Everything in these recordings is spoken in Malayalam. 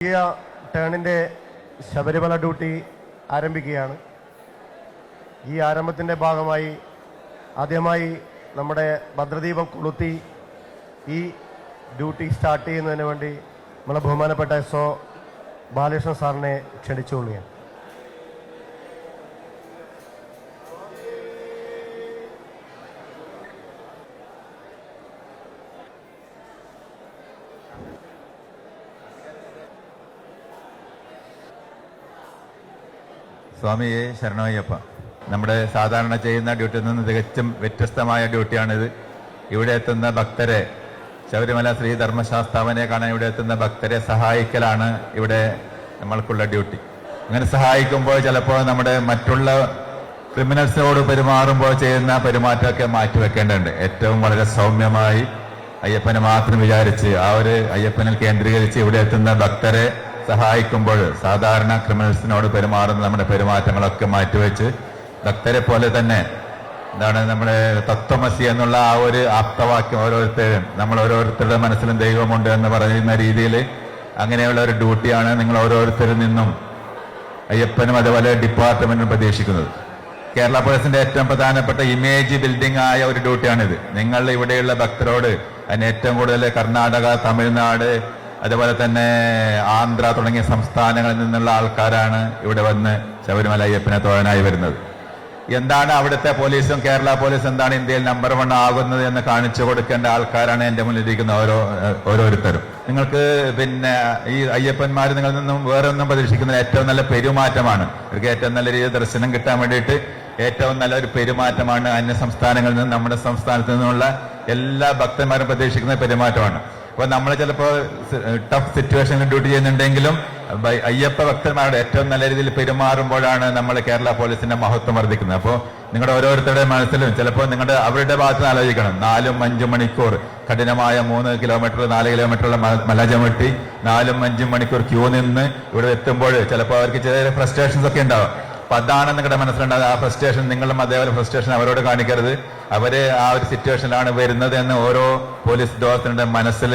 പുതിയ ടേണിൻ്റെ ശബരിമല ഡ്യൂട്ടി ആരംഭിക്കുകയാണ്. ഈ ആരംഭത്തിൻ്റെ ഭാഗമായി ആദ്യമായി നമ്മുടെ ഭദ്രദീപം കൊളുത്തി ഈ ഡ്യൂട്ടി സ്റ്റാർട്ട് ചെയ്യുന്നതിന് വേണ്ടി നമ്മളെ ബഹുമാനപ്പെട്ട SO ബാലകൃഷ്ണൻ സാറിനെ ക്ഷണിച്ചുകൊള്ളുകയാണ്. സ്വാമിയെ ശരണമയ്യപ്പ. നമ്മുടെ സാധാരണ ചെയ്യുന്ന ഡ്യൂട്ടിയിൽ നിന്ന് തികച്ചും വ്യത്യസ്തമായ ഡ്യൂട്ടിയാണിത്. ഇവിടെ എത്തുന്ന ഭക്തരെ, ശബരിമല ശ്രീ ധർമ്മശാസ്താവിനെ കാണാൻ ഇവിടെ എത്തുന്ന ഭക്തരെ സഹായിക്കലാണ് ഇവിടെ നമ്മൾക്കുള്ള ഡ്യൂട്ടി. അങ്ങനെ സഹായിക്കുമ്പോൾ ചിലപ്പോൾ നമ്മുടെ മറ്റുള്ള ക്രിമിനൽസിനോട് പെരുമാറുമ്പോൾ ചെയ്യുന്ന പെരുമാറ്റമൊക്കെ മാറ്റിവെക്കേണ്ടതുണ്ട്. ഏറ്റവും വളരെ സൗമ്യമായി അയ്യപ്പനെ മാത്രം വിചാരിച്ച് ആ ഒരു അയ്യപ്പനിൽ കേന്ദ്രീകരിച്ച് ഇവിടെ എത്തുന്ന ഭക്തരെ സഹായിക്കുമ്പോൾ സാധാരണ ക്രിമിനൽസിനോട് പെരുമാറുന്ന നമ്മുടെ പെരുമാറ്റങ്ങളൊക്കെ മാറ്റിവെച്ച് ഭക്തരെ പോലെ തന്നെ എന്താണ് നമ്മുടെ തത്വമസി എന്നുള്ള ആ ഒരു ആപ്തവാക്യം ഓരോരുത്തരും നമ്മൾ ഓരോരുത്തരുടെ മനസ്സിലും ദൈവമുണ്ട് എന്ന് പറയുന്ന രീതിയിൽ അങ്ങനെയുള്ള ഒരു ഡ്യൂട്ടിയാണ് നിങ്ങൾ ഓരോരുത്തരിൽ നിന്നും അയ്യപ്പനും അതുപോലെ ഡിപ്പാർട്ട്മെന്റും പ്രതീക്ഷിക്കുന്നത്. കേരള പോലീസിന്റെ ഏറ്റവും പ്രധാനപ്പെട്ട ഇമേജ് ബിൽഡിംഗ് ആയ ഒരു ഡ്യൂട്ടിയാണിത്. നിങ്ങൾ ഇവിടെയുള്ള ഭക്തരോട് അതിന് ഏറ്റവും കൂടുതൽ കർണാടക, തമിഴ്നാട്, അതുപോലെ തന്നെ ആന്ധ്ര തുടങ്ങിയ സംസ്ഥാനങ്ങളിൽ നിന്നുള്ള ആൾക്കാരാണ് ഇവിടെ വന്ന് ശബരിമല അയ്യപ്പനെ തൊഴാനായി വരുന്നത്. എന്താണ് അവിടുത്തെ പോലീസും കേരള പോലീസ് എന്താണ് ഇന്ത്യയിൽ നമ്പർ 1 ആകുന്നത് എന്ന് കാണിച്ചു കൊടുക്കേണ്ട ആൾക്കാരാണ് എന്റെ മുന്നിലിരിക്കുന്ന ഓരോരുത്തരും. നിങ്ങൾക്ക് പിന്നെ ഈ അയ്യപ്പന്മാർ നിങ്ങളിൽ നിന്നും വേറെ ഒന്നും പ്രതീക്ഷിക്കുന്നത് ഏറ്റവും നല്ല പെരുമാറ്റമാണ്. അവർക്ക് ഏറ്റവും നല്ല രീതിയിൽ ദർശനം കിട്ടാൻ വേണ്ടിയിട്ട് ഏറ്റവും നല്ലൊരു പെരുമാറ്റമാണ്. അന്യ സംസ്ഥാനങ്ങളിൽ നിന്നും നമ്മുടെ സംസ്ഥാനത്ത് നിന്നുള്ള എല്ലാ ഭക്തന്മാരും പ്രതീക്ഷിക്കുന്ന പെരുമാറ്റമാണ്. അപ്പോൾ നമ്മൾ ചിലപ്പോൾ ടഫ് സിറ്റുവേഷനിൽ ഡ്യൂട്ടി ചെയ്യുന്നുണ്ടെങ്കിലും അയ്യപ്പ ഭക്തന്മാരുടെ ഏറ്റവും നല്ല രീതിയിൽ പെരുമാറുമ്പോഴാണ് നമ്മൾ കേരള പോലീസിന്റെ മഹത്വം വർദ്ധിക്കുന്നത്. അപ്പോൾ നിങ്ങളുടെ ഓരോരുത്തരുടെ മനസ്സിലും ചിലപ്പോൾ അവരുടെ ഭാഗത്ത് നിന്ന് ആലോചിക്കണം. 4-5 മണിക്കൂർ കഠിനമായ 3 കിലോമീറ്റർ 4 കിലോമീറ്ററുള്ള മല ചവിട്ടി 4-5 മണിക്കൂർ ക്യൂ നിന്ന് ഇവിടെ എത്തുമ്പോൾ ചിലപ്പോൾ അവർക്ക് ചെറിയ ഫ്രസ്ട്രേഷൻസ് ഒക്കെ ഉണ്ടാവും. അപ്പൊ അതാണ് നിങ്ങളുടെ മനസ്സിലുണ്ടാകുന്നത്. ആ ഫ്രസ്ട്രേഷൻ നിങ്ങളും അതേപോലെ ഫ്രസ്ട്രേഷൻ അവരോട് കാണിക്കരുത്. അവര് ആ ഒരു സിറ്റുവേഷനിലാണ് വരുന്നത് എന്ന് ഓരോ പോലീസ് ഉദ്യോഗസ്ഥരുടെ മനസ്സിൽ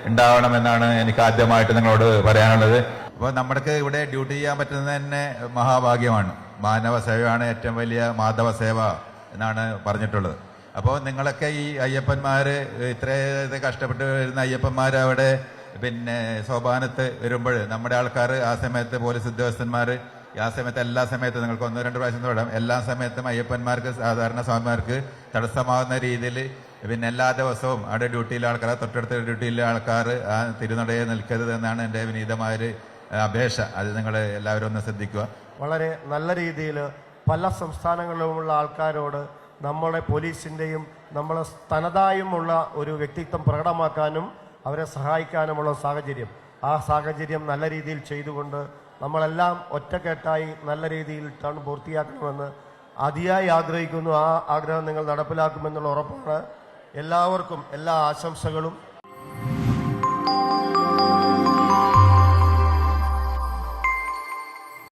ഉണ്ടാവണമെന്നാണ് എനിക്ക് ആദ്യമായിട്ട് നിങ്ങളോട് പറയാനുള്ളത്. അപ്പോൾ നമ്മൾക്ക് ഇവിടെ ഡ്യൂട്ടി ചെയ്യാൻ പറ്റുന്നത് തന്നെ മഹാഭാഗ്യമാണ്. മാനവ സേവയാണ് ഏറ്റവും വലിയ മാധവ സേവ എന്നാണ് പറഞ്ഞിട്ടുള്ളത്. അപ്പോൾ നിങ്ങളൊക്കെ ഈ അയ്യപ്പന്മാര് ഇത്രയേറെ കഷ്ടപ്പെട്ട് വരുന്ന അയ്യപ്പന്മാർ അവിടെ പിന്നെ സോപാനത്ത് വരുമ്പോൾ നമ്മുടെ ആൾക്കാർ ആ സമയത്ത് പോലീസ് ഉദ്യോഗസ്ഥന്മാർ ആ സമയത്ത് എല്ലാ സമയത്തും നിങ്ങൾക്ക് 1-2 പ്രാവശ്യം തൊടാം. എല്ലാ സമയത്തും അയ്യപ്പന്മാർക്ക് സാധാരണ സ്വാമിമാർക്ക് തടസ്സമാകുന്ന രീതിയിൽ പിന്നെ എല്ലാ ദിവസവും അവിടെ ഡ്യൂട്ടിയിലെ ആൾക്കാർ, തൊട്ടടുത്ത ഡ്യൂട്ടിയിലെ ആൾക്കാർ ആ തിരുനടയെ നിൽക്കരുത് എന്നാണ് എൻ്റെ വിനീതമായൊരു അപേക്ഷ. അത് നിങ്ങൾ എല്ലാവരും ഒന്ന് ശ്രദ്ധിക്കുക. വളരെ നല്ല രീതിയിൽ പല സംസ്ഥാനങ്ങളിലുമുള്ള ആൾക്കാരോട് നമ്മുടെ പോലീസിൻ്റെയും നമ്മളെ തനതായുമുള്ള ഒരു വ്യക്തിത്വം പ്രകടമാക്കാനും അവരെ സഹായിക്കാനുമുള്ള സാഹചര്യം, ആ സാഹചര്യം നല്ല രീതിയിൽ ചെയ്തുകൊണ്ട് നമ്മളെല്ലാം ഒറ്റക്കെട്ടായി നല്ല രീതിയിൽ ടേൺ പൂർത്തിയാക്കണമെന്ന് അതിയായി ആഗ്രഹിക്കുന്നു. ആ ആഗ്രഹം നിങ്ങൾ നടപ്പിലാക്കുമെന്നുള്ള ഉറപ്പാണ്. എല്ലാവർക്കും എല്ലാ ആശംസകളും.